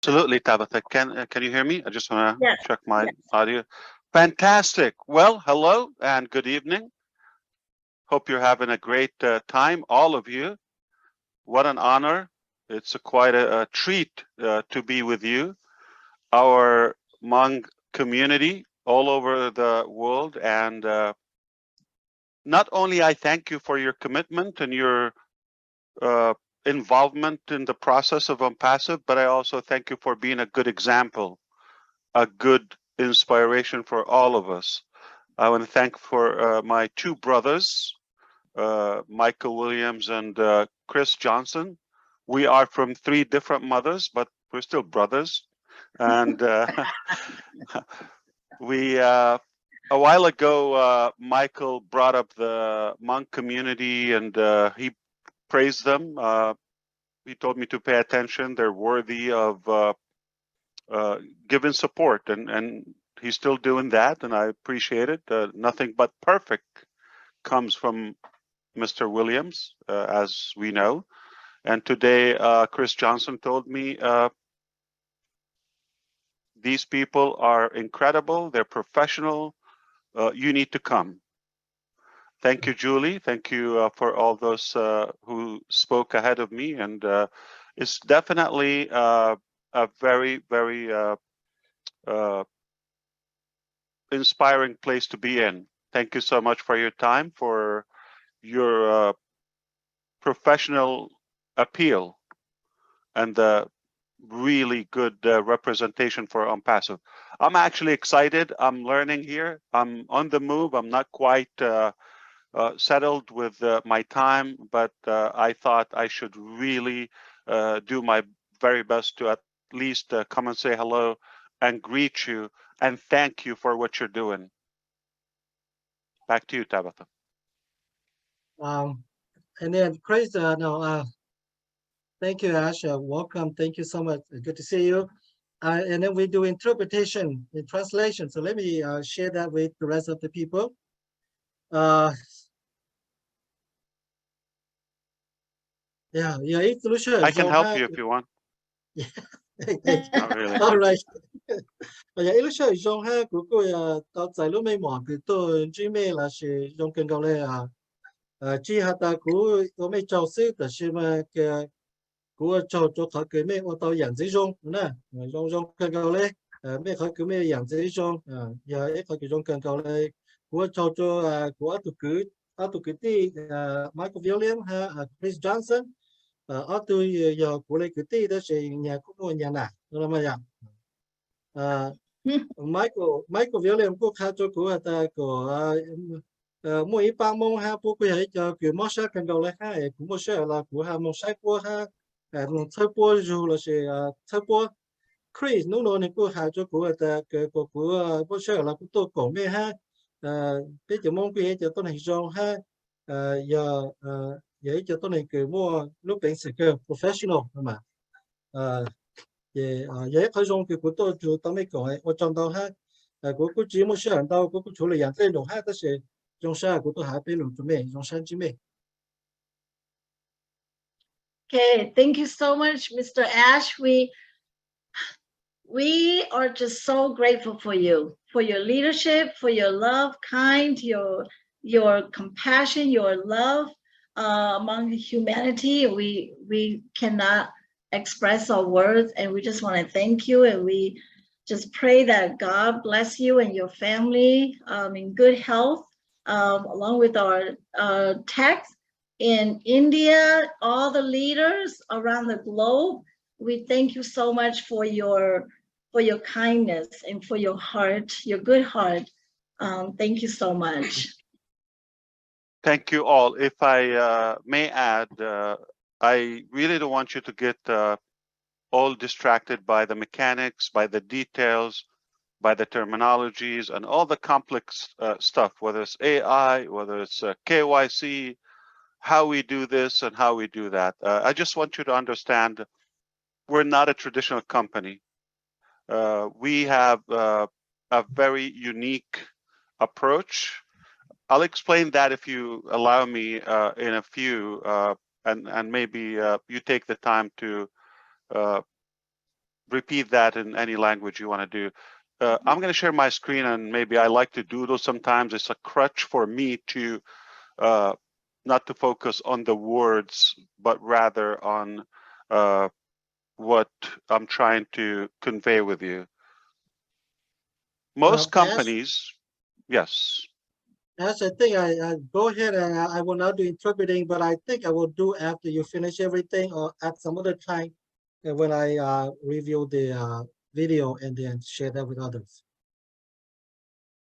Absolutely, Tabitha. Can you hear me? I just want to Yes. check my audio. Fantastic. Well, hello and good evening. Hope you're having a great time, all of you. What an honor. It's quite a treat to be with you, our Hmong community all over the world. And not only I thank you for your commitment and your involvement in the process of ONPASSIVE, but I also thank you for being a good example, a good inspiration for all of us. I want to thank for my two brothers, Michael Williams and Chris Johnson. We are from three different mothers, but we're still brothers. And we, a while ago, Michael brought up the Hmong community and he praised them. He told me to pay attention. They're worthy of giving support, and he's still doing that, and I appreciate it. Nothing but perfect comes from Mr. Williams, as we know. And today, Chris Johnson told me these people are incredible. They're professional. You need to come. Thank you, Julie. Thank you for all those who spoke ahead of me. And it's definitely a very, very inspiring place to be in. Thank you so much for your time, for your professional appeal, and the really good representation for ONPASSIVE. I'm actually excited. I'm learning here. I'm on the move. I'm not quite settled with my time, but I thought I should really do my very best to at least come and say hello and greet you and thank you for what you're doing. Back to you, Tabitha. And then Chris, thank you, Ash. Welcome. Thank you so much. Good to see you. And then we do interpretation and translation. So let me share that with the rest of the people. Yeah, I can help you if you want. Not really. All right. Dạ, illusion dùng ha của cô tao giải lúc mấy mỏ cái tôi chỉ mê là sẽ dùng cần cầu lệ chỉ hạt ta của mấy trâu sư là sẽ mà cái của trâu cho khỏi cái mấy ô tao养dễ dùng nè dùng cần cầu lệ mấy khỏi cái mấy养dễ dùng giờ ít khỏi cái dùng cần cầu lệ của trâu cho của tụ cứ tí Michael William ha Chris Johnson ở tôi giờ của lấy cứ tí đó sẽ nhà của tôi nhà nào đó mà vậy Michael William cũng khá cho của ta của mỗi ba môn ha bố quý hệ cho kiểu món sắc cần đầu lại ha cũng một số là của ha món sắc của ha thơ bố dù là sẽ thơ bố Chris lúc đó này của ha cho của ta của bố số là của tôi cổ mê ha bây giờ môn quý hệ cho tôi này rong ha giờ vậy cho tôi này kiểu mua lúc bệnh sự cơ professional mà vậy khởi dùng cái của tôi chủ tao mấy cái ở trong đó ha của chỉ một số hàng đâu của chủ là dạng tên đồ ha đó sẽ trong xã của tôi hạ bên lục cho mình trong sáng chỉ mình. Okay, thank you so much, Mr. Ash. We are just so grateful for your leadership, for your love, your compassion, your love among humanity. We cannot express our words, and we just want to thank you, and we just pray that God bless you and your family in good health, along with our text in India, all the leaders around the globe. We thank you so much for your kindness and for your heart, your good heart. Thank you so much. Thank you all. If I may add, I really don't want you to get all distracted by the mechanics, by the details, by the terminologies, and all the complex stuff, whether it's AI, whether it's KYC, how we do this and how we do that. I just want you to understand we're not a traditional company. We have a very unique approach. I'll explain that if you allow me in a few, and maybe you take the time to repeat that in any language you want to do. I'm going to share my screen, and maybe I like to doodle sometimes. It's a crutch for me to not to focus on the words, but rather on what I'm trying to convey with you. Most companies, yes. As I think I go ahead and I will not do interpreting, but I think I will do after you finish everything or at some other time when I review the video and then share that with others.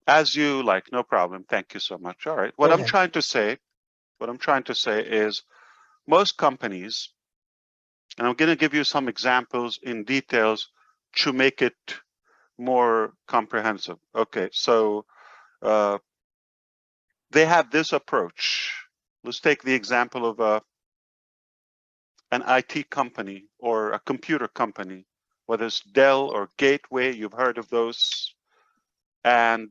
As you like, no problem. Thank you so much. All right. What I'm trying to say is most companies, and I'm going to give you some examples in details to make it more comprehensive. Okay, so they have this approach. Let's take the example of an IT company or a computer company, whether it's Dell or Gateway, you've heard of those. And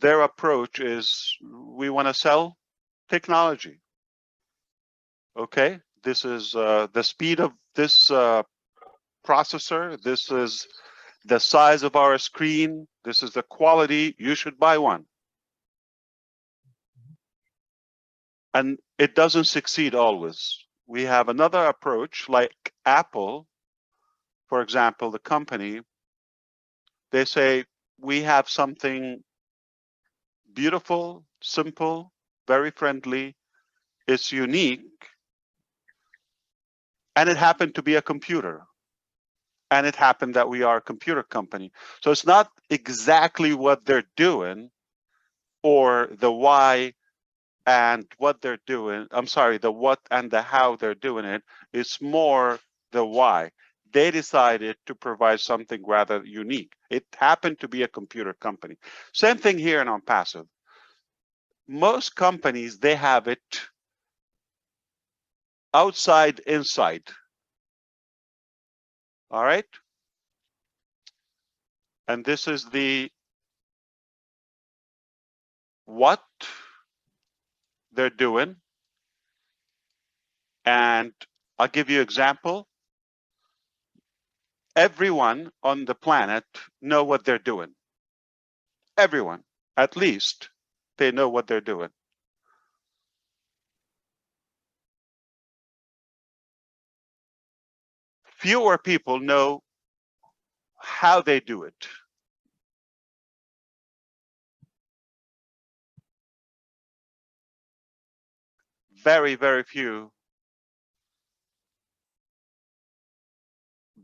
their approach is we want to sell technology. Okay, this is the speed of this processor. This is the size of our screen. This is the quality. You should buy one. And it doesn't succeed always. We have another approach like Apple, for example, the company. They say we have something beautiful, simple, very friendly. It's unique. And it happened to be a computer. And it happened that we are a computer company. So it's not exactly what they're doing or the why and what they're doing. I'm sorry, the what and the how they're doing it. It's more the why. They decided to provide something rather unique. It happened to be a computer company. Same thing here in ONPASSIVE. Most companies, they have it outside, inside. All right? And this is the what they're doing. And I'll give you an example. Everyone on the planet know what they're doing. Everyone, at least, they know what they're doing. Fewer people know how they do it. Very, very few.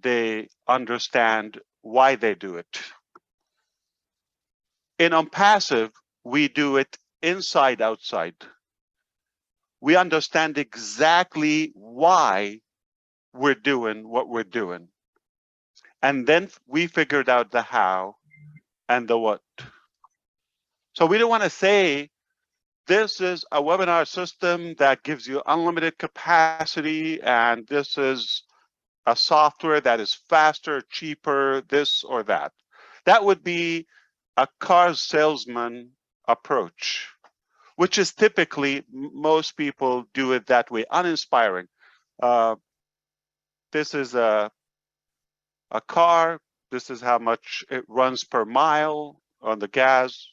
They understand why they do it. In ONPASSIVE, we do it inside, outside. We understand exactly why we're doing what we're doing. And then we figured out the how and the what. So we don't want to say, this is a webinar system that gives you unlimited capacity, and this is a software that is faster, cheaper, this or that. That would be a car salesman approach, which is typically, most people do it that way, uninspiring. This is a car. This is how much it runs per mile on the gas.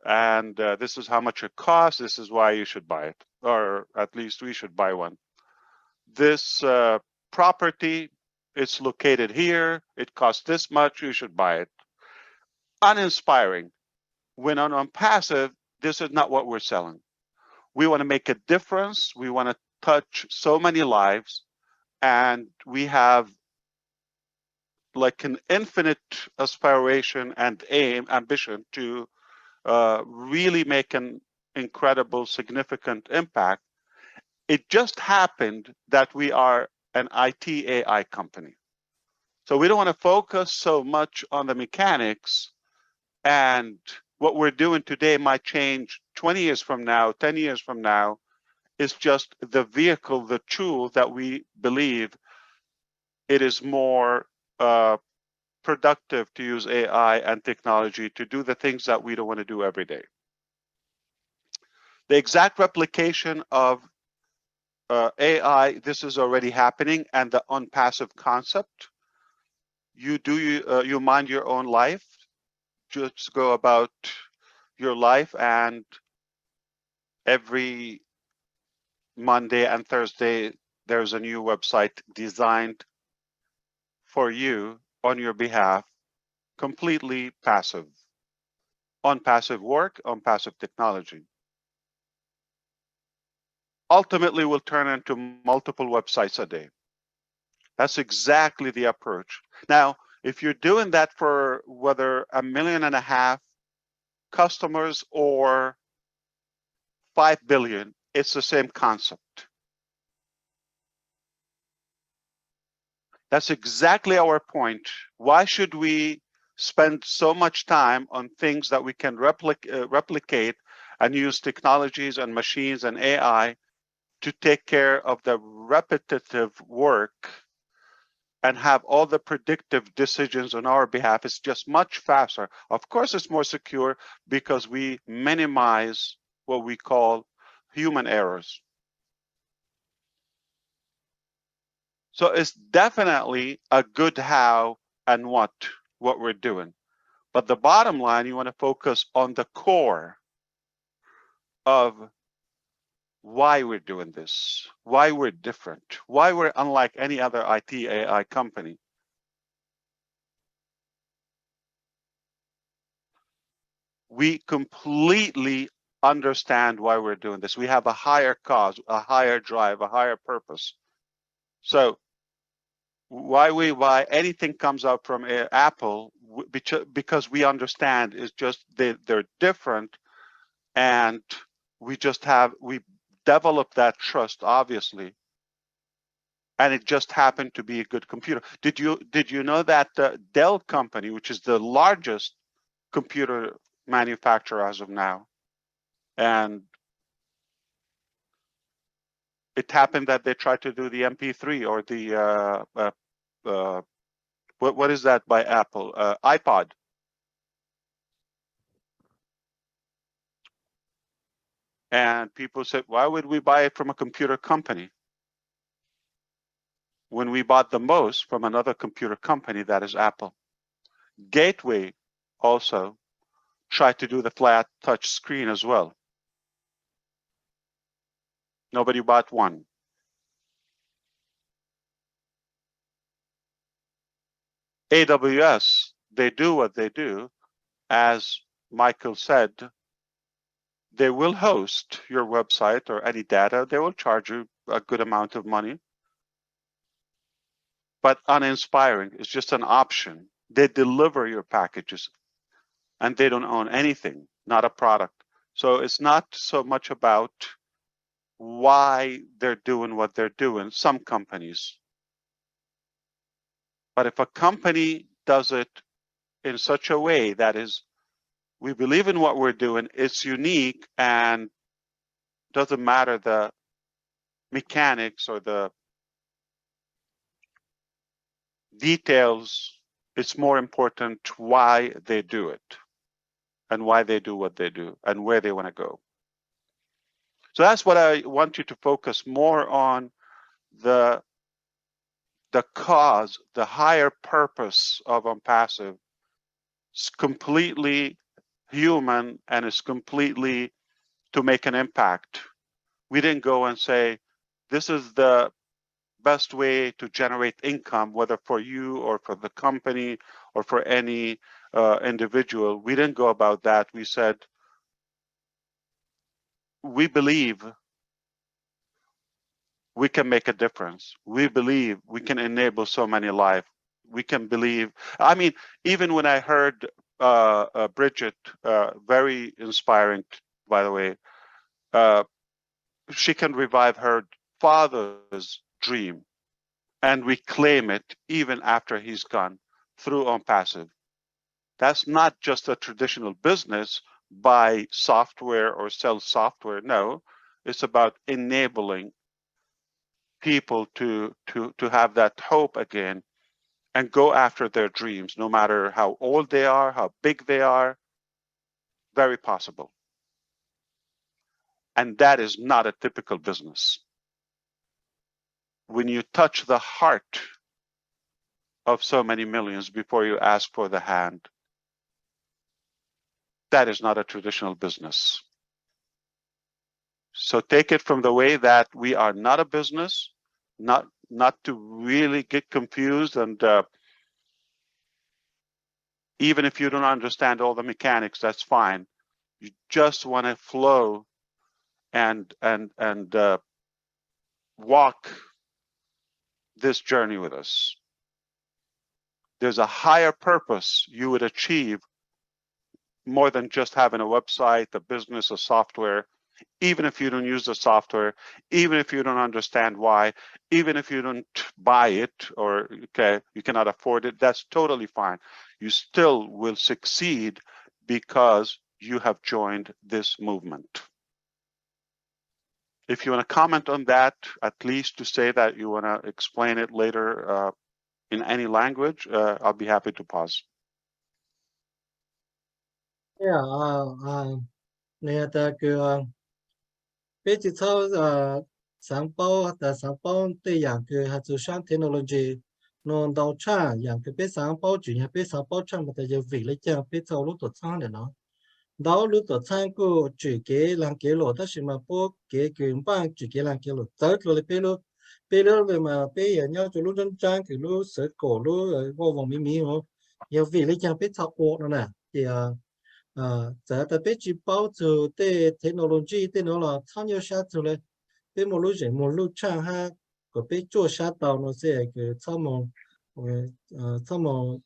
And this is how much it costs. This is why you should buy it, or at least we should buy one. This property, it's located here. It costs this much. You should buy it. Uninspiring. When on ONPASSIVE, this is not what we're selling. We want to make a difference. We want to touch so many lives, and we have like an infinite aspiration and ambition to really make an incredible, significant impact. It just happened that we are an IT AI company. So we don't want to focus so much on the mechanics, and what we're doing today might change 20 years from now, 10 years from now. It's just the vehicle, the tool that we believe it is more productive to use AI and technology to do the things that we don't want to do every day. The exact replication of AI, this is already happening, and the ONPASSIVE concept. you mind your own life, just go about your life, and every Monday and Thursday there's a new website designed for you on your behalf, completely passive, on passive work, on passive technology. Ultimately will turn into multiple websites a day. That's exactly the approach. Now, if you're doing that for whether 1.5 million customers or 5 billion, it's the same concept. That's exactly our point. Why should we spend so much time on things that we can replicate and use technologies and machines and AI to take care of the repetitive work and have all the predictive decisions on our behalf? It's just much faster. Of course, it's more secure because we minimize what we call human errors. So it's definitely a good how and what we're doing. But the bottom line, you want to focus on the core of why we're doing this, why we're different, why we're unlike any other IT AI company. We completely understand why we're doing this. We have a higher cause, a higher drive, a higher purpose. So why anything comes out from Apple, because we understand is just they're different, and we developed that trust, obviously, and it just happened to be a good computer. Did you know that the Dell company, which is the largest computer manufacturer as of now, and it happened that they tried to do the MP3 or the what is that by Apple, iPod. And people said, why would we buy it from a computer company when we bought the most from another computer company, that is Apple? Gateway also tried to do the flat touch screen as well. Nobody bought one. AWS, they do what they do. As Michael said, they will host your website or any data. They will charge you a good amount of money. But uninspiring is just an option. They deliver your packages, and they don't own anything, not a product. So it's not so much about why they're doing what they're doing, some companies. But if a company does it in such a way that is, we believe in what we're doing, it's unique, and doesn't matter the mechanics or the details, it's more important why they do it and why they do what they do and where they want to go. So that's what I want you to focus more on, the cause, the higher purpose of ONPASSIVE. It's completely human, and it's completely to make an impact. We didn't go and say, this is the best way to generate income, whether for you or for the company or for any individual. We didn't go about that. We said, we believe we can make a difference. We believe we can enable so many lives. We can believe, I mean, even when I heard Bridget, very inspiring, by the way, she can revive her father's dream and reclaim it even after he's gone through ONPASSIVE. That's not just a traditional business, buy software or sell software. No, it's about enabling people to have that hope again and go after their dreams, no matter how old they are, how big they are. Very possible. And that is not a typical business. When you touch the heart of so many millions before you ask for the hand. That is not a traditional business. So take it from the way that we are not a business, not to really get confused, and even if you don't understand all the mechanics, that's fine. You just want to flow and walk this journey with us. There's a higher purpose you would achieve more than just having a website, a business, a software. Even if you don't use the software, even if you don't understand why, even if you don't buy it, or okay, you cannot afford it, that's totally fine. You still will succeed because you have joined this movement. If you want to comment on that, at least to say that you want to explain it later in any language, I'll be happy to pause. Yeah, nè ta cứ bây giờ sáng bao ta sáng bao tây yang cứ hạt sản technology nó đào cha yang cứ bây sáng bao chuyện hay bây sáng bao chẳng mà ta giờ vì lấy chăng bây giờ lúc tổ sang để nó đào lúc tổ sang cứ chỉ cái làm cái lỗ ta chỉ mà bao cái bang chỉ cái làm cái lỗ tới rồi bây giờ về mà bây giờ nhau cho lúc dân trang thì lúc sợ cổ lúc vô vòng mí mà giờ vì lấy chăng bây giờ ổn rồi nè thì giờ ta biết chỉ bảo từ cái technology cái nó là tham gia sát từเลยเป็นmột lúc chẳng ha có biết做sát到nó sẽ cái tham mong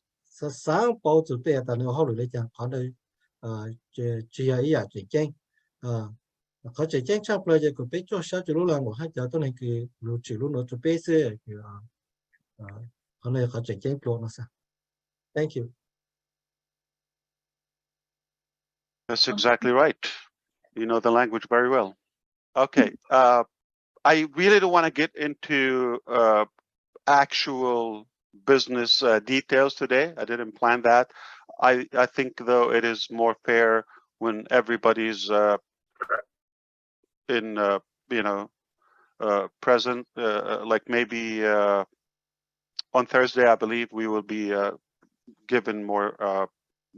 sáng bảo từ cái ta nó học được chẳng có đây chỉ ấy chỉ tranh có chỉ tranh chắc là có biết做sát từ lúc là một hai giờ tôi này cái lúc chỉ lúc nó từ biết sẽ cái có này có chỉ tranh pro nó sao. Thank you. That's exactly right. You know the language very well. Okay. I really don't want to get into actual business details today. I didn't plan that. I think, though, it is more fair when everybody's in, present. Like maybe on Thursday, I believe we will be given more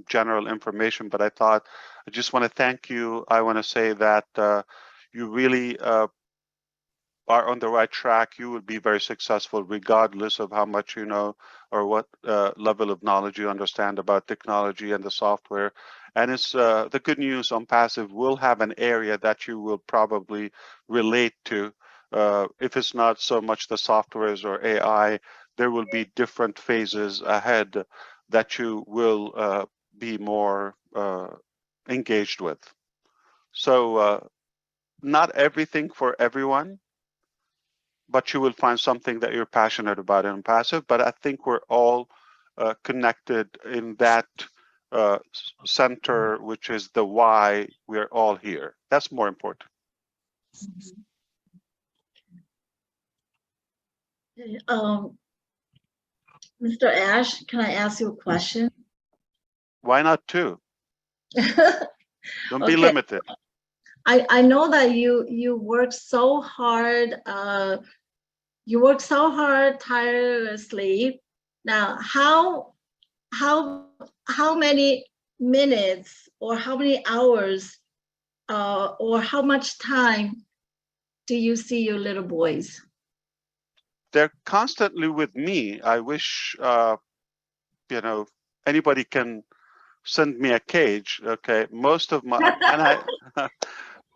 general information. But I thought I just want to thank you. I want to say that you really are on the right track. You will be very successful regardless of how much you know or what level of knowledge you understand about technology and the software. And it's the good news ONPASSIVE will have an area that you will probably relate to. If it's not so much the softwares or AI, there will be different phases ahead that you will be more engaged with. So not everything for everyone, but you will find something that you're passionate about in ONPASSIVE. But I think we're all connected in that center, which is the why we're all here. That's more important. Mr. Ash, can I ask you a question? Why not two? Don't be Okay. limited. I know that you work so hard. You work so hard tirelessly. Now, how many minutes or how many hours or how much time do you see your little boys? They're constantly with me. I wish anybody can send me a cage. Okay, most of my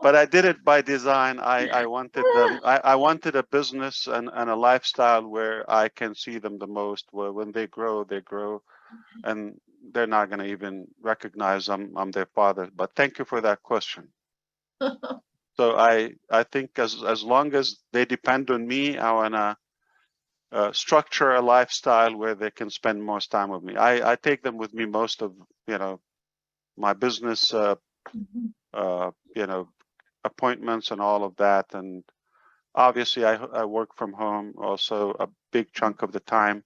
but I did it by design. I wanted them. I wanted a business and a lifestyle where I can see them the most. Where when they grow, and they're not going to even recognize I'm their father. But thank you for that question. So I think as long as they depend on me, I wanna structure a lifestyle where they can spend most time with me. I take them with me most of my business appointments and all of that, and obviously I work from home also a big chunk of the time.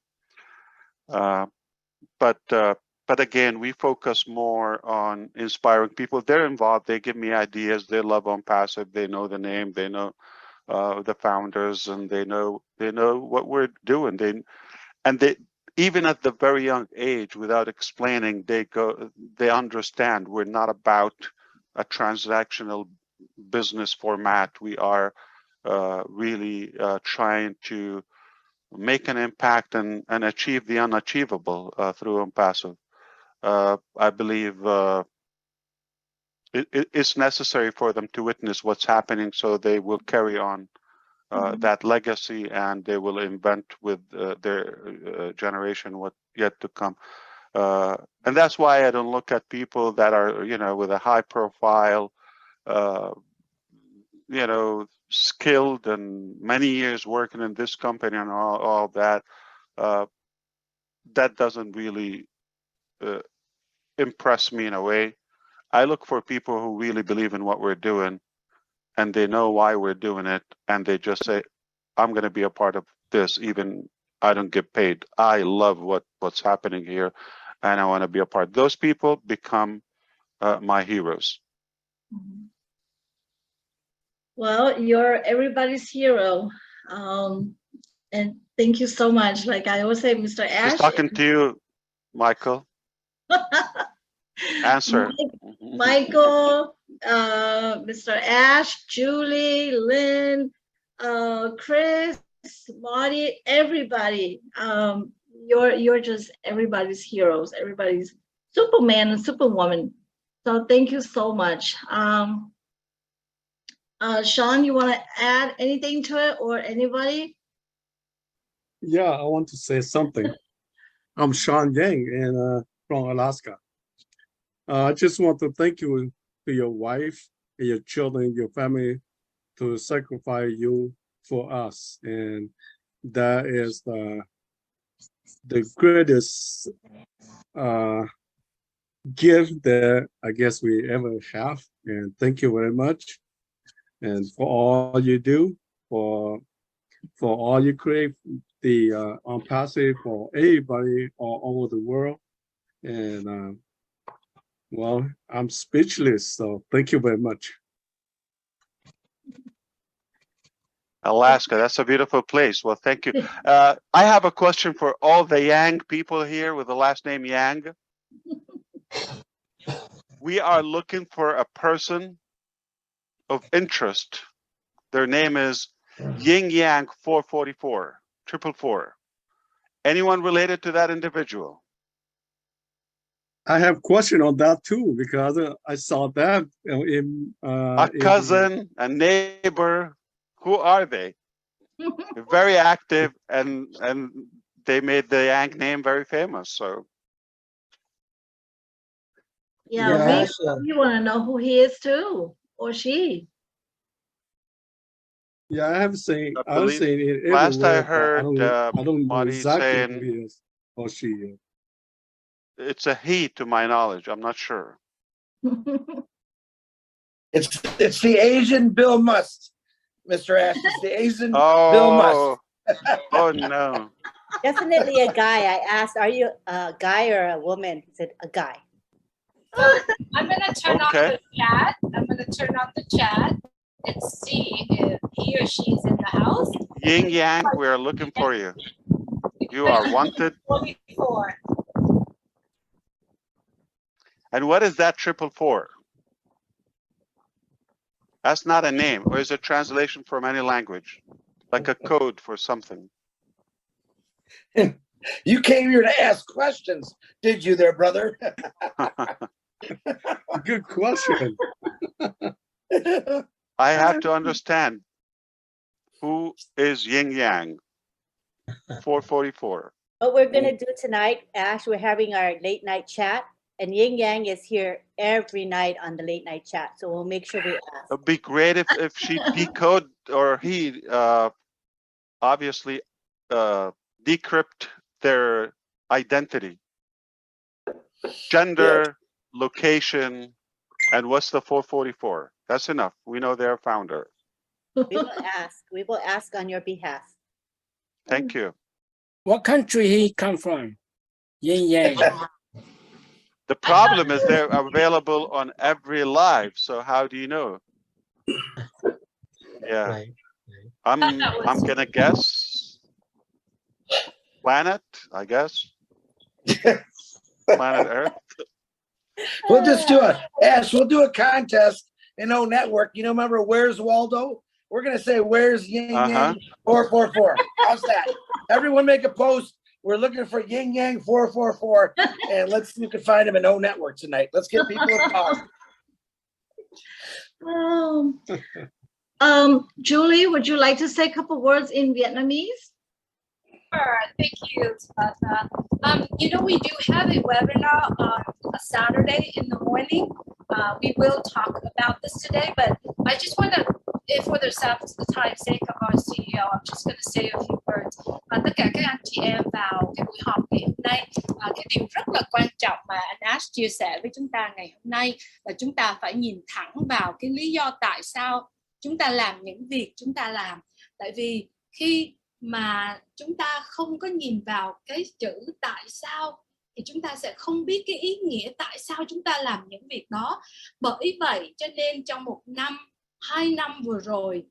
But again, we focus more on inspiring people. They're involved. They give me ideas. They love ONPASSIVE. They know the name. They know the founders, and they know what we're doing. even at the very young age, without explaining, they understand we're not about a transactional business format. We are really trying to make an impact and achieve the unachievable through ONPASSIVE. I believe it's necessary for them to witness what's happening, so they will carry on that legacy, and they will invent with their generation what yet to come. And that's why I don't look at people that are, with a high profile, skilled and many years working in this company and all that. That doesn't really impress me in a way. I look for people who really believe in what we're doing, and they know why we're doing it, and they just say, I'm going to be a part of this, even I don't get paid. I love what's happening here, and I want to be a part. Those people become my heroes. Well, you're everybody's hero. And thank you so much. Like I always say, Mr. Ash. Just talking to you, Michael. Answer. Michael, Mr. Ash, Julie, Lynn, Chris, Marty, everybody. You're just everybody's heroes, everybody's Superman and Superwoman. So thank you so much. Sean, you want to add anything to it, or anybody? Yeah, I want to say something. I'm Sean Yang and from Alaska. I just want to thank you to your wife and your children, your family, to sacrifice you for us, and that is the greatest gift that I guess we ever have. And thank you very much, and for all you do, for all you create, the ONPASSIVE for everybody all over the world. And well, I'm speechless, so thank you very much. Alaska, that's a beautiful place. Well, thank you. I have a question for all the Yang people here with the last name Yang. We are looking for a person of interest. Their name is Yin Yang 444, 444. Anyone related to that individual? I have a question on that too, because I saw that in a cousin, a neighbor. Who are they? Very active, and they made the Yang name very famous. So yeah, we want to know who he is too, or she. Yeah, I have seen. I've seen it everywhere. Last I heard, I don't know exactly saying, who he is or she is. It's a he, to my knowledge. I'm not sure. It's the Asian Bill Must, Mr. Ash. It's the Asian Bill Must. Oh no. Definitely a guy. I asked, are you a guy or a woman? He said, a guy. I'm going to turn off the chat. I'm going to turn off the chat and see if he or she is in the house. Yin Yang, we are looking for you. You are wanted. 44. And what is that 444? That's not a name, or is it translation from any language? Like a code for something? You came here to ask questions, did you there, brother? Good question. I have to understand, who is Yin Yang 444? What we're going to do tonight, Ash, we're having our late night chat, and Yin Yang is here every night on the late night chat. So we'll make sure we ask. It'd be great if she decode, or he obviously decrypt their identity, gender, location, and what's the 444? That's enough. We know their founder. We will ask. We will ask on your behalf. Thank you. What country he come from? Yin Yang. The problem is they're available on every live. So how do you know? Yeah, I'm gonna guess planet, I guess. Planet Earth. We'll just do we'll do a contest in O Network. You know, remember Where's Waldo? We're gonna say Where's Yin Yang 444. How's that? Everyone make a post. We're looking for Yin Yang 444, and let's see if we can find him in O Network tonight. Let's get people involved. Julie, would you like to say a couple words in Vietnamese? Sure, thank you, Tabata. You know, we do have a webinar on a Saturday in the morning. We will talk about this today, but I just want to, for the time's sake of our CEO, I'm just going to say a few words. Tất cả các anh chị em vào cái buổi họp ngày hôm nay, cái điều rất là quan trọng mà anh Ash chia sẻ với chúng ta ngày hôm nay là chúng ta phải nhìn thẳng vào cái lý do tại sao chúng ta làm những việc chúng ta làm. Tại vì khi mà chúng ta không có nhìn vào cái chữ tại sao thì chúng ta sẽ không biết cái ý nghĩa tại sao chúng ta làm những việc đó. Bởi vậy cho nên trong 1 năm, 2 năm vừa rồi,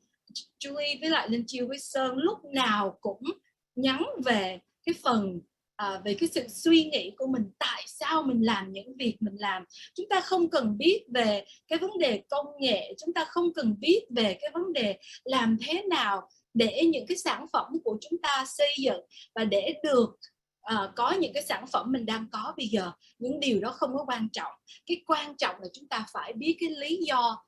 Julie với lại Linh Chiêu với Sơn lúc nào cũng nhắn về cái phần về cái sự suy nghĩ của mình, tại sao mình làm những việc mình làm. Chúng ta không cần biết về cái vấn đề công nghệ, chúng ta không cần biết về cái vấn đề làm thế nào để những cái sản phẩm của chúng ta xây dựng và để được có những cái sản phẩm mình đang có bây giờ. Những điều đó không có quan trọng. Cái quan trọng là chúng ta phải biết cái lý do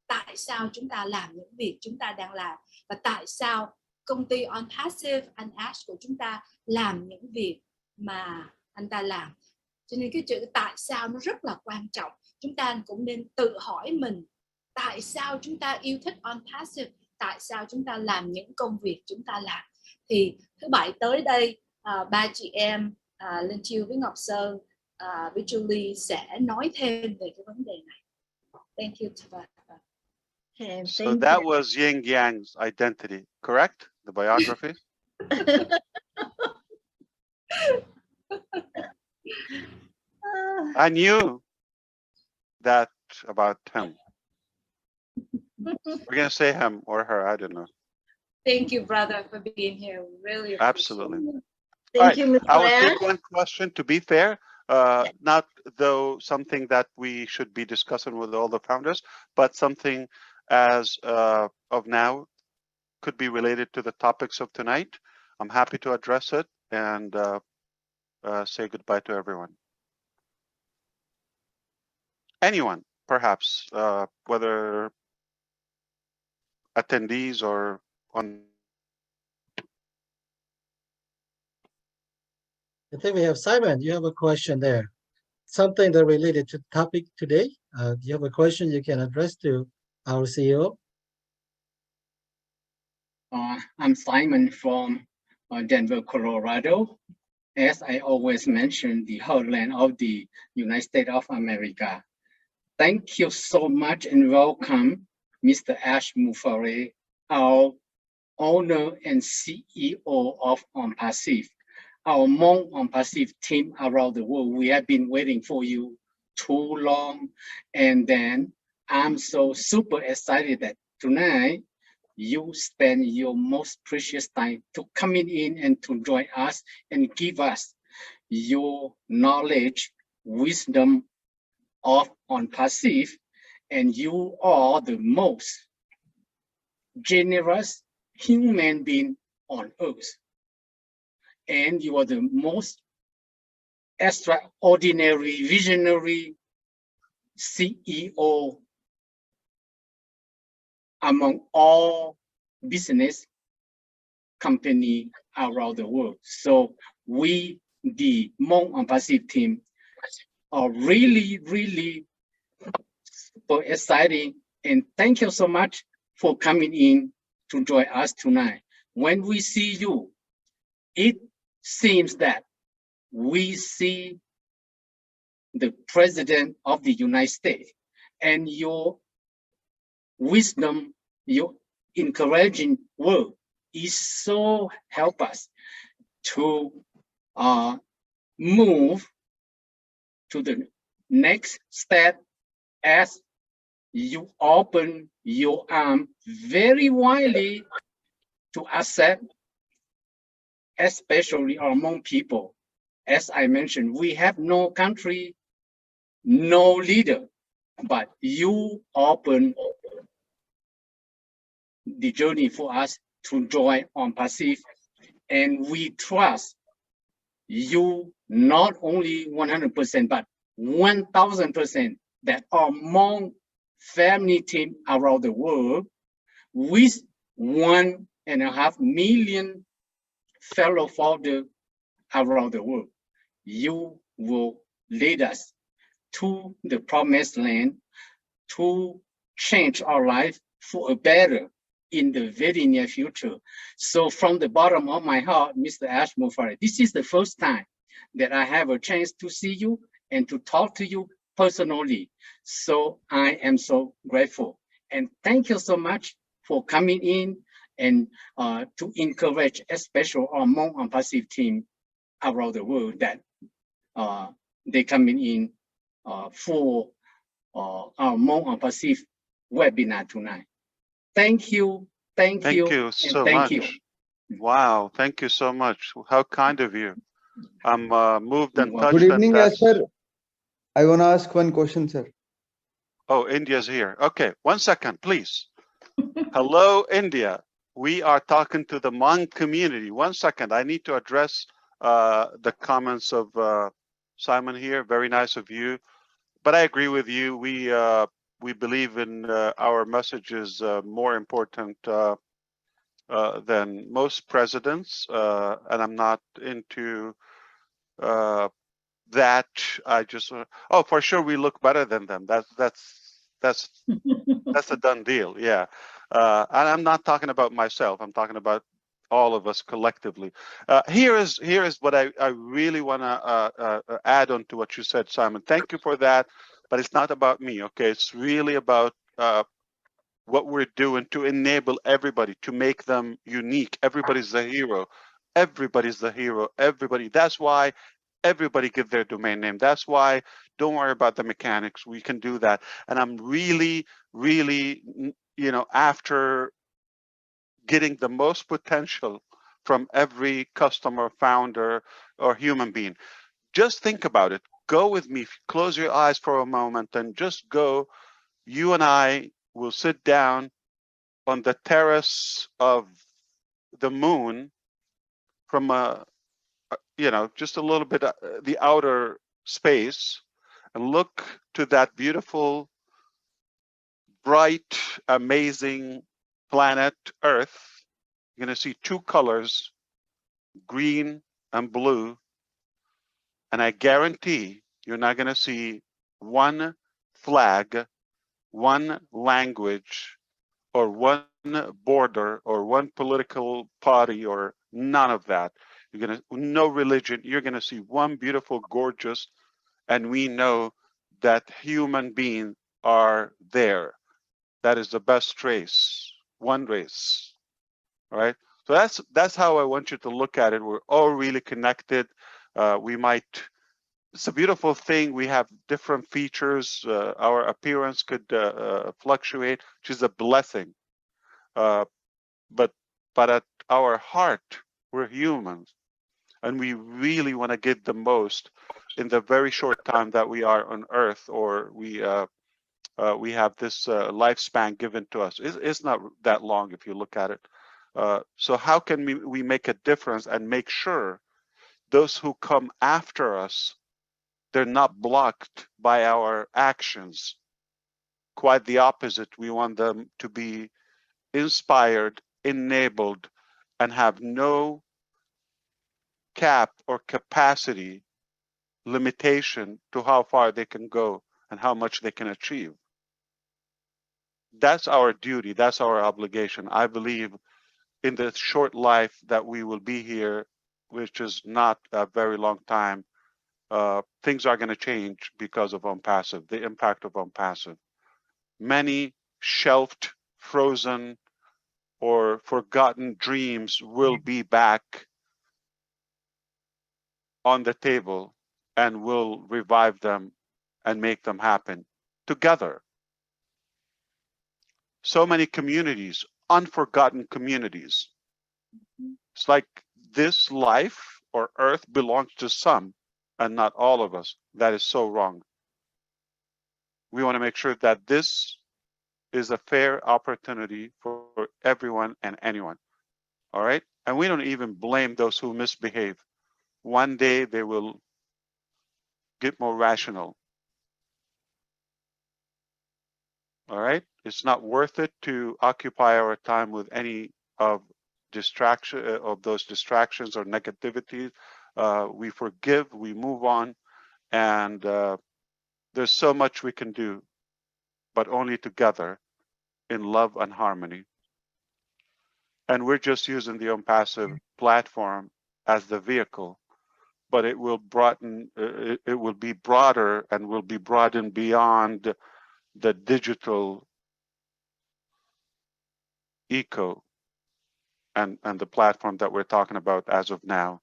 tại sao chúng ta làm những việc chúng ta đang làm và tại sao công ty ONPASSIVE and Ash của chúng ta làm những việc mà anh ta làm. Cho nên cái chữ tại sao nó rất là quan trọng. Chúng ta cũng nên tự hỏi mình tại sao chúng ta yêu thích ONPASSIVE, tại sao chúng ta làm những công việc chúng ta làm. Thì thứ Bảy tới đây, ba chị em Linh Chiêu với Ngọc Sơn với Julie sẽ nói thêm về cái vấn đề này. Thank you. Okay, so that was Yin Yang's identity, correct? The biography? I knew that about him. We're going to say him or her, I don't know. Thank you, brother, for being here. Really appreciate Absolutely. it. Thank you, Mr. I will take one question, to be fair, not though something that we should be discussing with all the founders, but something as of now could be related to the topics of tonight. I'm happy to address it and say goodbye to everyone. Anyone, perhaps, whether attendees or on. I think we have Simon. You have a question there. Something that related to the topic today. Do you have a question you can address to our CEO? I'm Simon from Denver, Colorado. As I always mention, the heartland of the United States of America. Thank you so much and welcome, Mr. Ash Mufareh, our owner and CEO of ONPASSIVE. Our Hmong ONPASSIVE team around the world, we have been waiting for you too long. And then I'm so super excited that tonight you spend your most precious time to coming in and to join us and give us your knowledge, wisdom of ONPASSIVE, and you are the most generous human being on earth. And you are the most extraordinary, visionary CEO among all business company around the world. So we, the Hmong ONPASSIVE team, are really, really super exciting. And thank you so much for coming in to join us tonight. When we see you, it seems that we see the President of the United States, and your wisdom, your encouraging word is so help us to move to the next step as you open your arm very widely to accept especially our Hmong people. As I mentioned, we have no country, no leader, but you open the journey for us to join ONPASSIVE, and we trust you not only 100%, but 1000% that our Hmong family team around the world with 1.5 million fellow founders around the world, you will lead us to the promised land to change our life for a better in the very near future. So from the bottom of my heart, Mr. Ash Mufareh, this is the first time that I have a chance to see you and to talk to you personally. So I am so grateful. And thank you so much for coming in and to encourage, especially our Hmong ONPASSIVE team around the world that they coming in for our Hmong ONPASSIVE webinar tonight. Thank you, thank you, you so thank much. you. Wow, thank you so much. How kind of you. I'm moved and Well, touched. Good evening, that sir. I want to ask one question, sir. Oh, India's here. Okay, 1 second, please. Hello, India. We are talking to the Hmong community. 1 second, I need to address the comments of Simon here. Very nice of you. But I agree with you. We believe in our message is more important than most presidents, and I'm not into that. I just oh, for sure we look better than them. That's a done deal. Yeah, and I'm not talking about myself. I'm talking about all of us collectively. Here is what I really want to add on to what you said, Simon. Thank you for that. But it's not about me. Okay, it's really about what we're doing to enable everybody, to make them unique. Everybody's the hero. Everybody's the hero. Everybody. That's why everybody give their domain name. That's why don't worry about the mechanics. We can do that. And I'm really, really, after getting the most potential from every customer, founder, or human being. Just think about it. Go with me. Close your eyes for a moment and just go. You and I will sit down on the terrace of the moon from just a little bit the outer space and look to that beautiful, bright, amazing planet Earth. You're going to see two colors, green and blue. And I guarantee you're not going to see one flag, one language, or one border, or one political party, or none of that. You're going to, no religion. You're going to see one beautiful, gorgeous, and we know that human beings are there. That is the best race, one race, right? So that's how I want you to look at it. We're all really connected. It's a beautiful thing. We have different features. Our appearance could fluctuate, which is a blessing. But at our heart, we're humans, and we really want to get the most in the very short time that we are on Earth, or we have this lifespan given to us. It's not that long if you look at it. So how can we make a difference and make sure those who come after us, they're not blocked by our actions? Quite the opposite. We want them to be inspired, enabled, and have no cap or capacity limitation to how far they can go and how much they can achieve. That's our duty. That's our obligation. I believe in the short life that we will be here, which is not a very long time, things are going to change because of ONPASSIVE, the impact of ONPASSIVE. Many shelved, frozen, or forgotten dreams will be back on the table, and we'll revive them and make them happen together. So many communities, unforgotten communities. It's like this life or earth belongs to some and not all of us. That is so wrong. We want to make sure that this is a fair opportunity for everyone and anyone. All right? And we don't even blame those who misbehave. One day they will get more rational. All right? It's not worth it to occupy our time with any of those distractions or negativity. We forgive, we move on, and there's so much we can do, but only together in love and harmony. And we're just using the ONPASSIVE platform as the vehicle, but it will broaden, it will be broader and will be broadened beyond the digital eco and the platform that we're talking about as of now.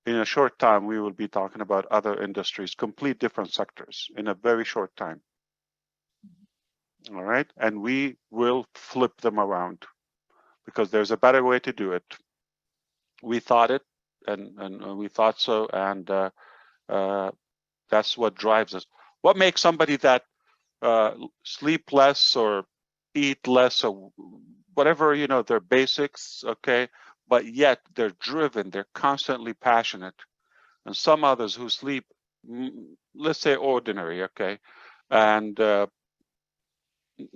In a short time, we will be talking about other industries, complete different sectors in a very short time. All right, and we will flip them around because there's a better way to do it. We thought it, and we thought so, and that's what drives us. What makes somebody that sleep less or eat less or whatever, you know, their basics, okay, but yet they're driven, they're constantly passionate. And some others who sleep, let's say ordinary, okay, and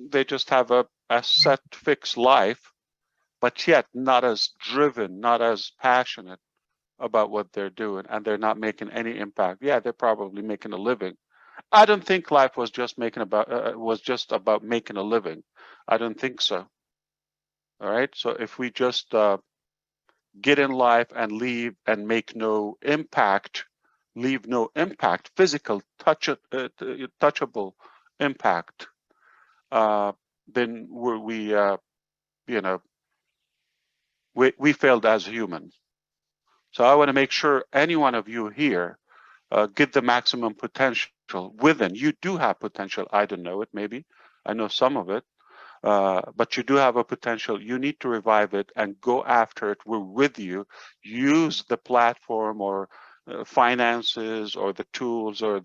they just have a set fixed life, but yet not as driven, not as passionate about what they're doing, and they're not making any impact. Yeah, they're probably making a living. I don't think life was just about making a living. I don't think so. All right. So if we just get in life and leave and make no impact, leave no impact, physical, touchable impact, then we failed as humans. So I want to make sure any one of you here get the maximum potential within. You do have potential. I don't know it, maybe. I know some of it. But you do have a potential. You need to revive it and go after it. We're with you. Use the platform or finances or the tools or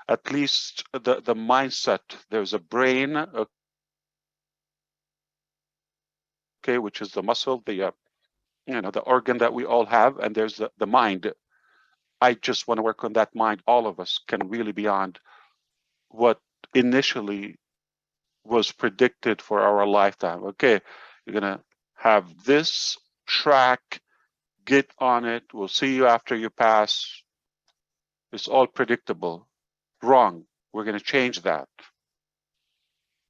at least the mindset. There's a brain, okay, which is the muscle, the organ that we all have, and there's the mind. I just want to work on that mind. All of us can really beyond what initially was predicted for our lifetime. Okay, you're gonna have this track, get on it. We'll see you after you pass. It's all predictable. Wrong. We're gonna change that.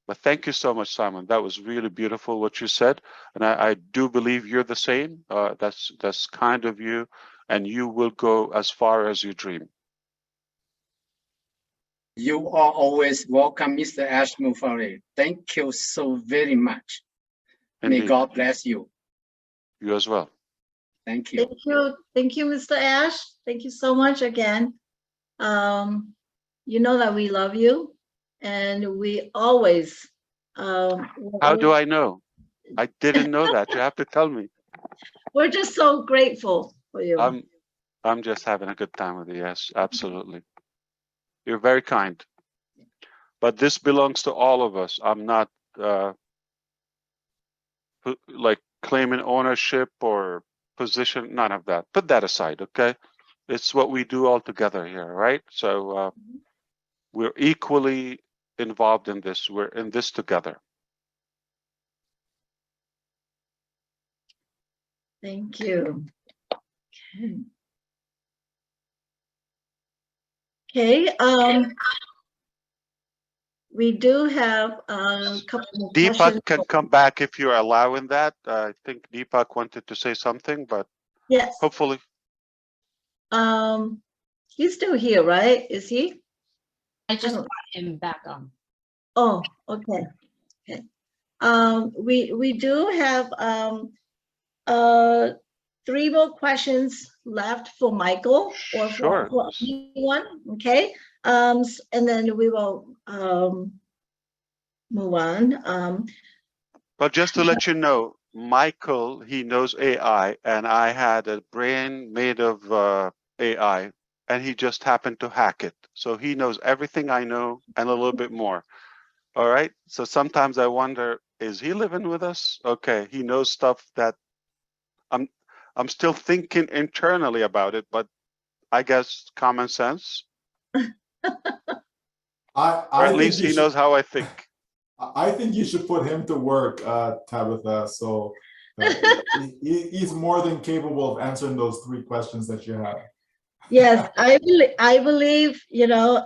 But thank you so much, Simon. That was really beautiful what you said, and I do believe you're the same. That's kind of you, and you will go as far as you dream. You are always welcome, Mr. Ash Mufareh. Thank you so very much. Indeed. May God bless you. You as well. Thank you. Thank you. Thank you, Mr. Ash. Thank you so much again. You know that we love you, and we always. How do I know? I didn't know that. You have to tell me. We're just so grateful for you. I'm just having a good time with you. Yes, absolutely. You're very kind. But this belongs to all of us. I'm not like claiming ownership or position, none of that. Put that aside, okay? It's what we do all together here, right? So we're equally involved in this. We're in this together. Thank you. Okay. We do have a couple of Deepak questions. can come back if you're allowing that. I think Deepak wanted to say something, but yes, hopefully. He's still here, right? Is he? I just brought him back on. Oh, okay. Okay. We do have 3 more questions left for Michael or Sure. for anyone. Okay. And then we will move on. But just to let you know, Michael, he knows AI, and I had a brain made of AI, and he just happened to hack it. So he knows everything I know and a little bit more. All right. So sometimes I wonder, is he living with us? Okay, he knows stuff that I'm still thinking internally about it, but I guess common sense. Or at least he knows how I think. I think you should put him to work, Tabitha. So he's more than capable of answering those 3 questions that you have. Yes, I believe, you know,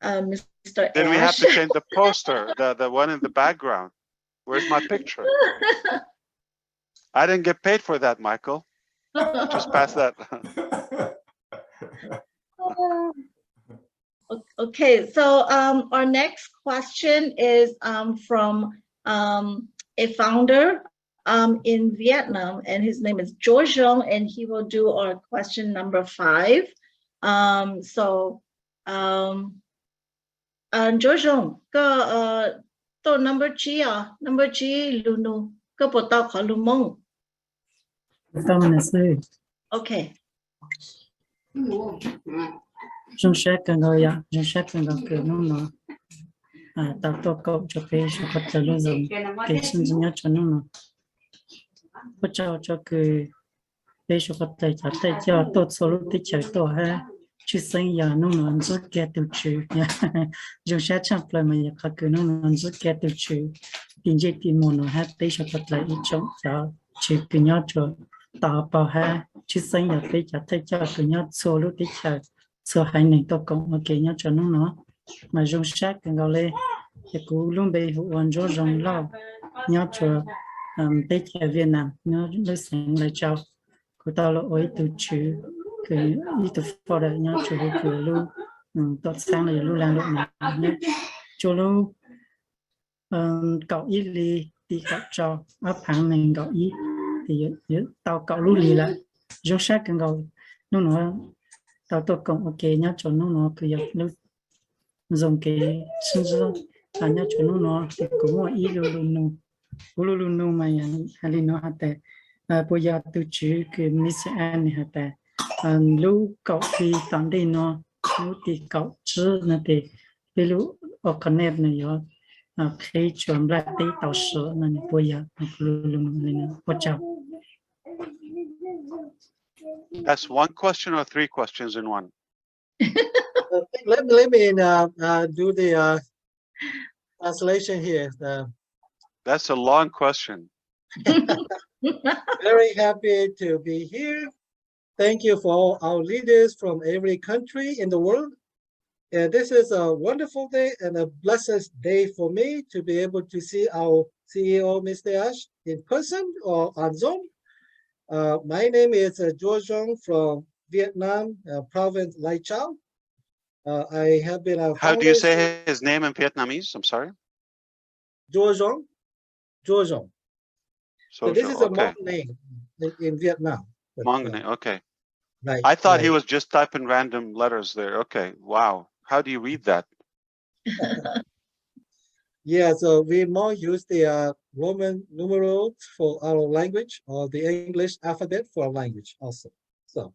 Mr. Then we have Ash. to change the poster, the one in the background. Where's my picture? I didn't get paid for that, Michael. Just pass that. Okay, so our next question is from a founder in Vietnam, and his name is George Yong, and he will do our question number 5. George Yong, to number 9 lunu, ke po tao khó lu mong. Okay. Chúng sẽ cần gọi ạ, chúng sẽ cần gọi kiểu nó tạo tổ cộng cho cái sự phát triển luôn dùng cái sinh sinh nhất cho nó hỗ trợ cho cái sự phát triển cho tới cho tốt số lúc tích chạy tổ ha chứ sinh giờ nó rất kẹt từ chữ chúng sẽ chẳng phải mà các cái nó rất kẹt từ chữ tin chỉ tin một nó ha tới sự phát triển trong cho chữ cái nhau cho tạo bảo ha chứ sinh giờ tới cho cái nhau số lúc tích chạy số hai này tôi cũng ok nhớ cho nó mà dùng sát cái gọi là cái cú luôn bị hoàn cho rong lao nhớ cho tới tại Việt Nam nhớ đối sáng lại chào của tao là ối từ chữ cái ý từ phò đại nhớ cho cái cửa luôn tốt sáng là luôn làm được nhớ cho luôn cậu ý li thì cậu cho áp hàng mình cậu ý thì tao cậu luôn lì lại dùng sát cái gọi nó tao tôi cũng ok nhá cho nó cứ dập nó dùng cái sinh dưỡng nhá cho nó thì cũng là ý luôn nó mà hay nó hạt tệ bây giờ tôi chỉ cái Miss Anne hạt tệ lúc cậu thì tạm đi nó lúc thì cậu chứ nó thì lúc ở connect này rồi khi chuẩn bị tới tàu sữa này bây giờ luôn nó quan trọng. That's one question or 3 questions in one? Let me do the translation here. That's a long question. Very happy to be here. Thank you for all our leaders from every country in the world. This is a wonderful day and a blessed day for me to be able to see our CEO, Mr. Ash, in person or on Zoom. My name is George Yong from Vietnam, province Lai Châu. I have been a How do you say his name in Vietnamese? I'm sorry. George Yong. George Yong. So this is a okay. Hmong name in Vietnam. Hmong name, okay. Right, I thought he was just typing random letters there. Okay, wow. How do you read that? Yeah, so we more use the Roman numerals for our language, or the English alphabet for our language also. So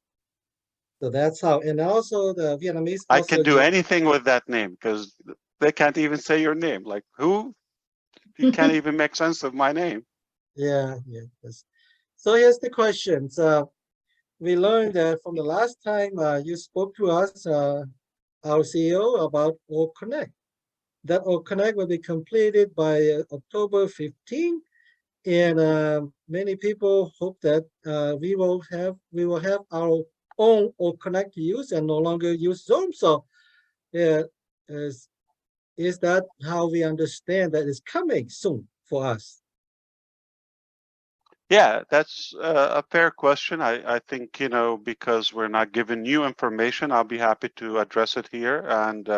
that's how, and also the Vietnamese. I can do anything with that name because they can't even say your name. Like who? You can't even make sense of my name. Yeah. Yes. So here's the questions. We learned that from the last time you spoke to us, our CEO, about O Connect. That O Connect will be completed by October 15, and many people hope that we will have our own O Connect to use and no longer use Zoom. So, is that how we understand that it's coming soon for us? Yeah, that's a fair question. I think, because we're not given new information, I'll be happy to address it here. And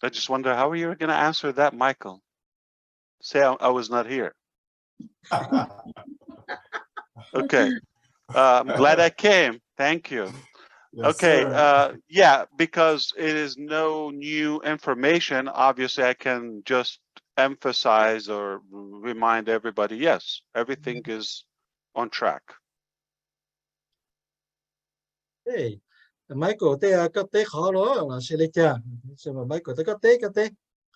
I just wonder how are you going to answer that, Michael? Say I was not here. Okay. I'm glad I came. Thank you. Yes, okay. sir. Yeah, because it is no new information. Obviously, I can just emphasize or remind everybody, yes, everything is on track. Hey, Michael, they are got they hollow, la Shilicha. So Michael, they got they,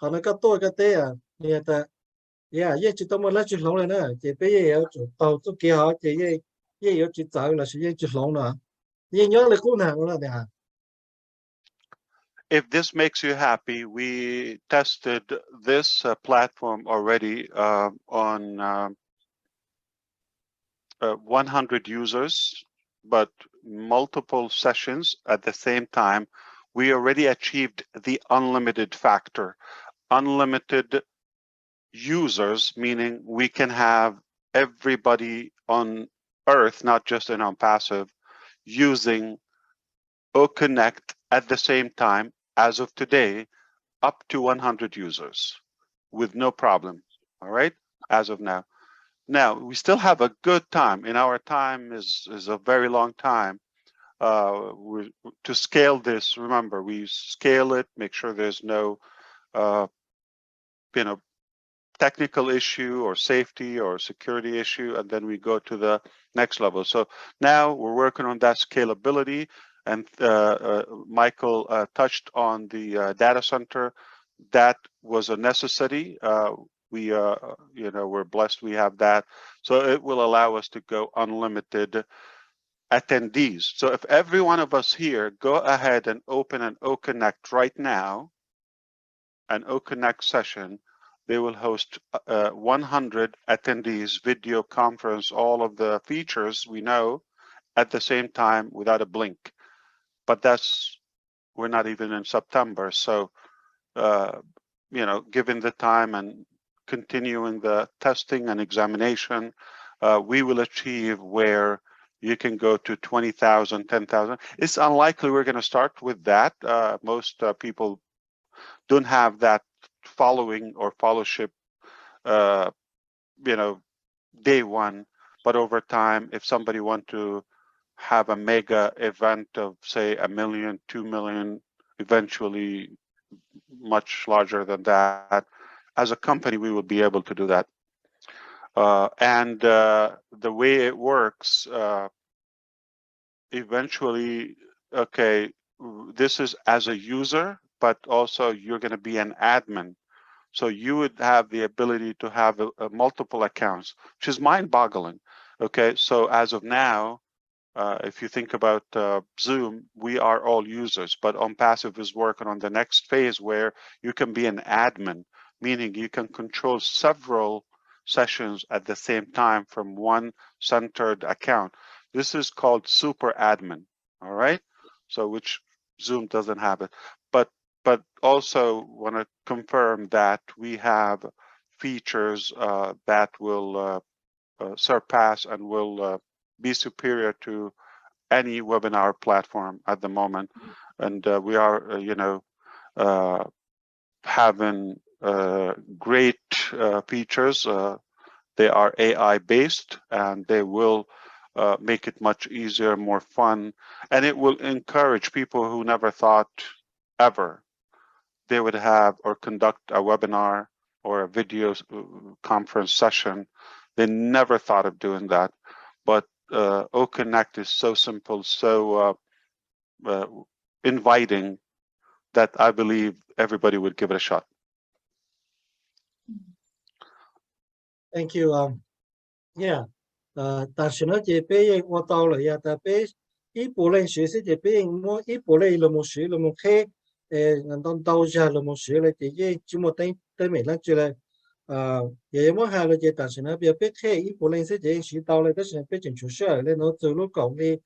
Hanaka to got there. Yeah, that, yeah, yet you don't let you long enough. They pay you to get out, ye, you to tell us, ye just long. Ye, you're the good. If this makes you happy, we tested this platform already on 100 users, but multiple sessions at the same time. We already achieved the unlimited factor. Unlimited users, meaning we can have everybody on Earth, not just in ONPASSIVE, using OConnect at the same time as of today, up to 100 users with no problem. All right, as of now. Now we still have a good time. In our time is a very long time. To scale this, remember, we scale it, make sure there's no technical issue or safety or security issue, and then we go to the next level. So now we're working on that scalability, and Michael touched on the data center. That was a necessity. We're blessed we have that. So it will allow us to go unlimited attendees. So if every one of us here go ahead and open an OConnect right now, an OConnect session, they will host 100 attendees, video conference, all of the features we know at the same time without a blink. But we're not even in September. So, given the time and continuing the testing and examination, we will achieve where you can go to 20,000, 10,000. It's unlikely we're going to start with that. Most people don't have that following or fellowship, day one. But over time, if somebody want to have a mega event of say 1 million, 2 million, eventually much larger than that, as a company, we will be able to do that. And the way it works, eventually, okay, this is as a user, but also you're going to be an admin. So you would have the ability to have multiple accounts, which is mind-boggling. Okay, so as of now, if you think about Zoom, we are all users, but ONPASSIVE is working on the next phase where you can be an admin, meaning you can control several sessions at the same time from one centered account. This is called super admin, all right? So which Zoom doesn't have it. But also want to confirm that we have features that will surpass and will be superior to any webinar platform at the moment. And we are, having great features. They are AI based, and they will make it much easier, more fun, and it will encourage people who never thought ever they would have or conduct a webinar or a video conference session. They never thought of doing that. But OConnect is so simple, so inviting, that I believe everybody would give it a shot. Thank you. Yeah. 但是呢，这边我到了呀，但边一部分学习这边我一部分了么学了么开，当到下了么学了，这些就么等没了就来，也么还了这，但是呢，别开一部分是这学到了，但是别进出事了，那走路讲的，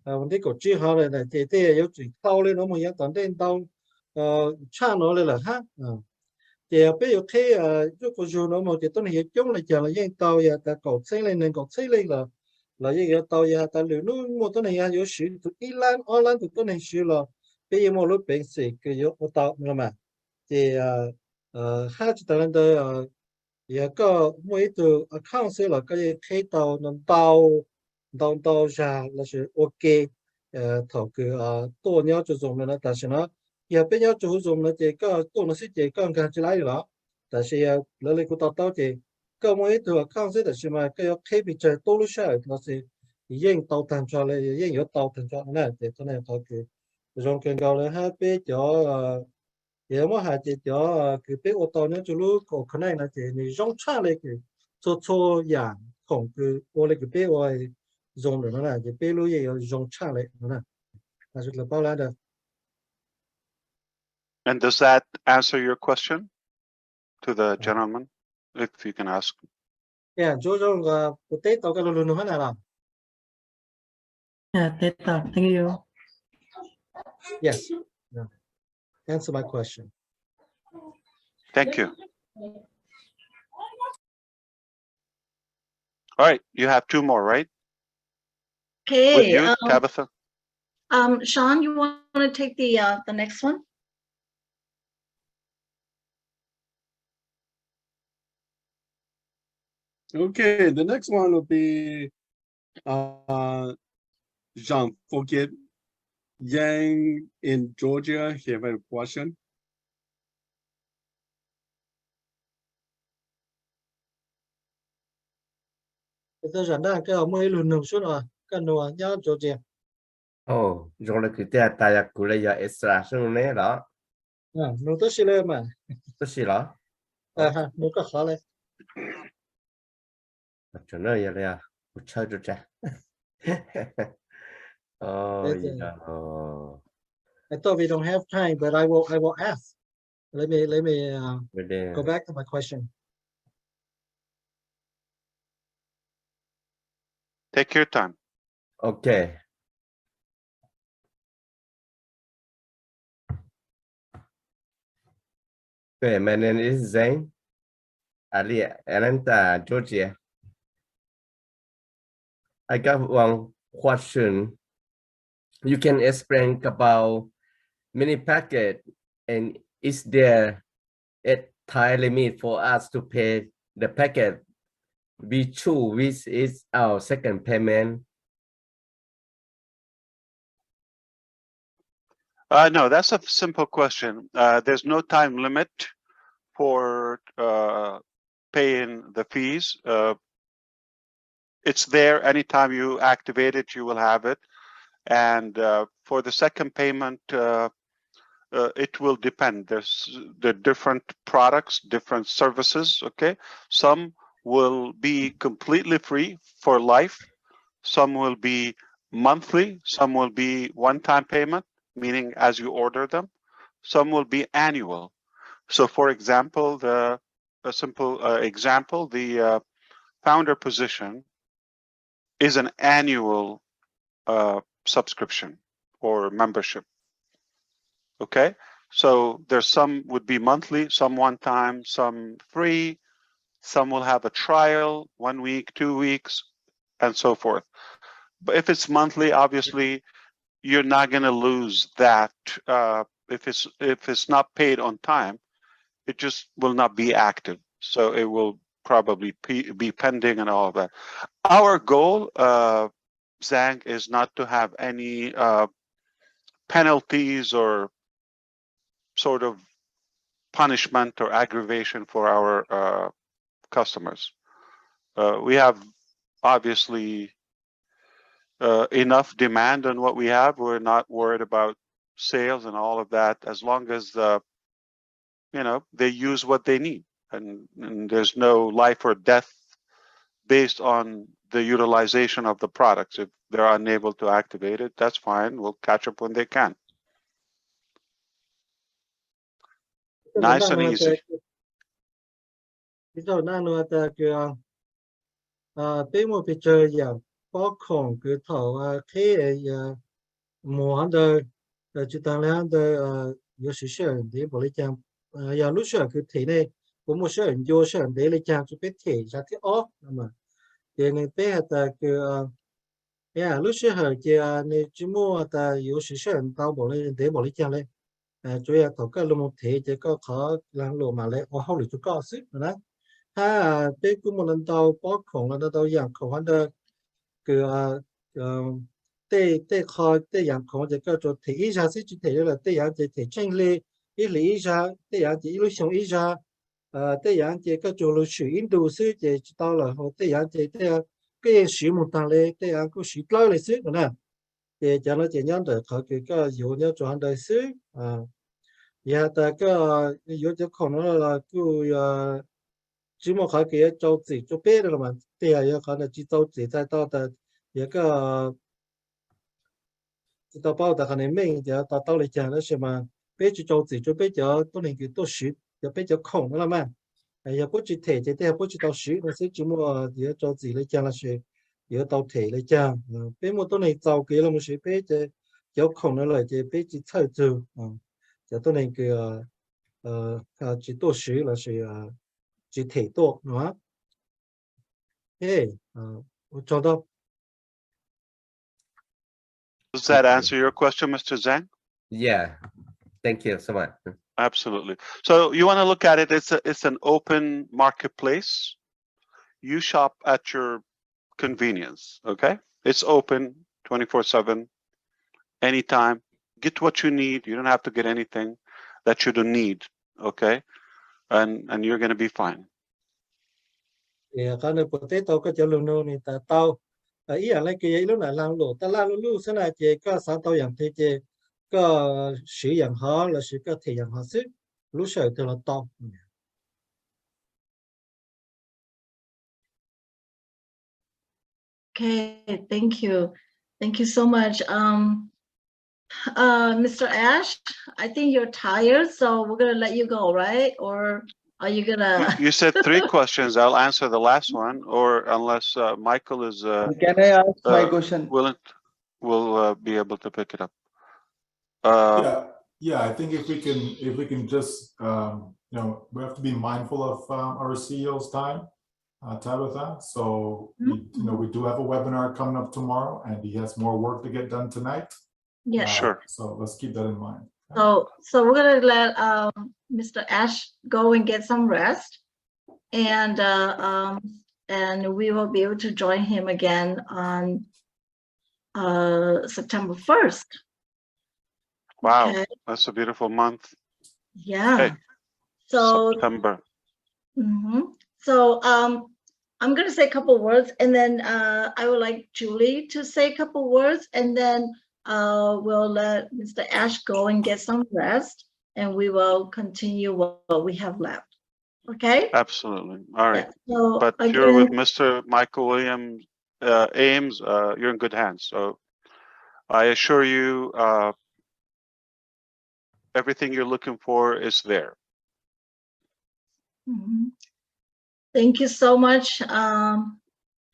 我这个最好了呢，这有最到了，那么也当等到，差了了哈，thì bây giờ khi cho cô chú nó một cái tuần hiện chung là chờ là những tàu ya ta cầu xây lên nên cầu xây lên là những tàu ya ta lưu nó một tuần này có sử dụng Iran online từ tuần này sử là bây giờ một lúc bên sĩ cái có tàu nữa mà thì hai chỉ tàu đó ya có mỗi từ account sẽ là cái khi tàu nó tàu ra là sự ok thầu cái tổ nhau cho dùng là ta sẽ nó ya bây giờ cho dùng là cái tổ nó sẽ cái con cái lại đó 但是那里个到的，个么一头看是的是嘛，个要开比在多路下，那是已到单出来，已有到单出那的，可能他个，用更高了还比较也么还是叫个比我到那就路个可能那是你用差那个做样ของ个我那个比我用的那就比路也要用差嘞那，那是了包来的。And does that answer your question to the gentleman? If you can ask. Yeah, chỗ trong cái tết tao cái luôn luôn hết là. Yeah, Thank you. Yes. Yeah. Answer my question. Thank you. All right, you have two more, right? With Okay. you, Tabitha? Sean, you want to take the next one? Okay, the next one will be Jean Forget Yang in Georgia. He have a question. Tôi rằng đó cái mới luôn luôn xuống rồi, cái nó nhớ chỗ gì. Oh, rồi là cái tia tay của lấy giờ extra xuống nè đó. Nó tới xí lên mà. Tới xí đó. Ha, nó có khó lên. Chỗ nơi giờ là chơi cho cha. Oh, yeah. I thought we don't have time, but I will ask. Let me go back to my question. Take your time. Okay. Okay, my name is Zane. Ali, Atlanta, Georgia. I got one question. You can explain about mini packet, and is there a time limit for us to pay the packet we choose, which is our second payment? No, that's a simple question. There's no time limit for paying the fees. It's there anytime you activate it, you will have it. And for the second payment, it will depend. There's the different products, different services. Okay, some will be completely free for life. Some will be monthly. Some will be one-time payment, meaning as you order them. Some will be annual. So, for example, a simple example, the founder position is an annual subscription or membership. Okay, so there's some would be monthly, some one time, some free, some will have a trial, 1 week, 2 weeks, and so forth. But if it's monthly, obviously, you're not going to lose that. If it's not paid on time, it just will not be active. So it will probably be pending and all of that. Our goal, Zhang, is not to have any penalties or sort of punishment or aggravation for our customers. We have obviously enough demand on what we have. We're not worried about sales and all of that, as long as they use what they need, and there's no life or death based on the utilization of the products. If they're unable to activate it, that's fine. We'll catch up when they can. Nice and easy. Ví dụ nó ta cái bên một cái chơi giờ có khổng cái thầu thế mùa đời chỉ tăng lên đời有时些人的不来讲要录下个体内我们是人有些人的来讲就被体下的哦那么别人背下的个呀录下后个你只么的有时些人到不来的不来讲嘞主要头个路体这个考让路嘛嘞我后里就告诉了他被古木人到包孔了，那到养口完的个对考对养口这个做体一下是去体了，对养这体正嘞，一里一下对养这一路上一下 thế dạng chỉ có chỗ là sử Indo xứ chỉ tao là họ thế dạng chỉ thế cái sử một thằng này thế dạng có sử lâu là xứ nữa nè thì cho nó chỉ nhớ được họ cái dụ nhớ cho anh đời xứ giờ ta cái dụ cho con nó là cứ chỉ một cái châu chỉ cho bé rồi mà thì giờ họ là chỉ châu chỉ tại tao ta giờ cái tao bảo ta cái này mình giờ tao lại讲的是嘛bé chỉ châu chỉ cho bé giờ tôi nên cái tôi sử giờ bé giờ空了嘛giờ bố chỉ thể thì bố chỉ tao sử nó sẽ chỉ một giờ châu chỉ lại讲là是giờ tao thể lại讲bé một tôi này giàu cái là một sự bé giờ空了来就bé chỉ chơi住giờ tôi nên cái chỉ tôi sử là是chỉ thể tốt nữa我找到 Does that answer your question, Mr. Zhang? Yeah, thank you so much. Absolutely. So you want to look at it, it's an open marketplace. You shop at your convenience, okay? It's open 24/7, anytime. Get what you need. You don't have to get anything that you don't need, okay? And you're going to be fine. Yeah, cái này potato cái chỗ luôn này ta tao ý là cái lúc này làm lỗ ta làm lỗ sẽ là chỉ có sản taoอย่างthế chỉ có sử dụng họ là sử có thể dụng họ sức lúc sau thì là tao. Okay, thank you so much. Mr. Ash, I think you're tired, so we're gonna let you go, right? Or are you gonna? You said 3 questions. I'll answer the last one, or unless Michael is Can I ask my question? Will be able to pick it up. Yeah. I think if we can just you know, we have to be mindful of our CEO's time, Tabitha. So you know, we do have a webinar coming up tomorrow, and he has more work to get done tonight. Yeah, sure. So let's keep that in mind. So we're gonna let Mr. Ash go and get some rest, and we will be able to join him again on September 1st. Wow, okay. That's a beautiful month. Yeah. Hey, so September. So I'm gonna say a couple words, and then I would like Julie to say a couple words, and then we'll let Mr. Ash go and get some rest, and we will continue what we have left. Okay? Absolutely. All right. Yeah. So but again, you're with Mr. Michael Williams Ames. You're in good hands. So I assure you, everything you're looking for is there. Thank you so much,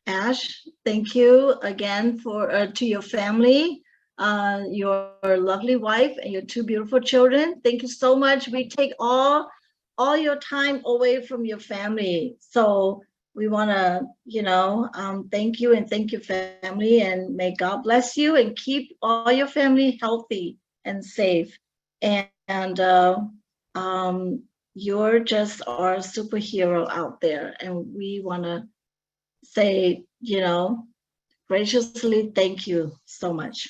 Ash. Thank you again for to your family, your lovely wife, and your 2 beautiful children. Thank you so much. We take all your time away from your family, so we want to, you know, thank you, and thank your family, and may God bless you and keep all your family healthy and safe. And you're just our superhero out there, and we want to say, you know, graciously thank you so much.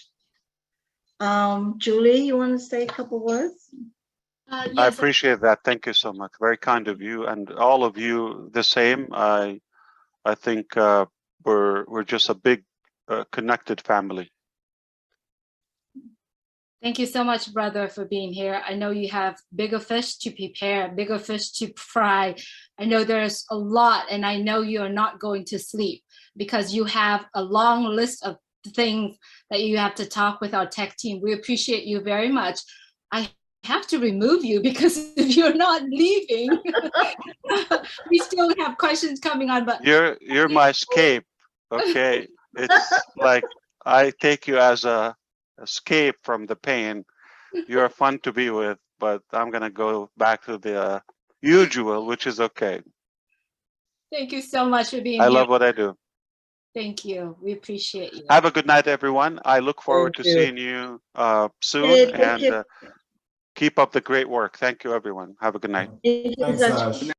Julie, you want to say a couple words? Yes. I appreciate that. Thank you so much. Very kind of you, and all of you the same. I think we're just a big connected family. Thank you so much, brother, for being here. I know you have bigger fish to prepare, bigger fish to fry. I know there's a lot, and I know you're not going to sleep because you have a long list of things that you have to talk with our tech team. We appreciate you very much. I have to remove you because if you're not leaving, we still have questions coming on. But you're my escape. Okay, it's like I take you as a escape from the pain. You're fun to be with, but I'm gonna go back to the usual, which is okay. Thank you so much for being here. I love what I do. Thank you. We appreciate you. Have a good night, everyone. I look forward to seeing you soon, and keep up the great work. Thank you, everyone. Have a good night. Thanks, Ash.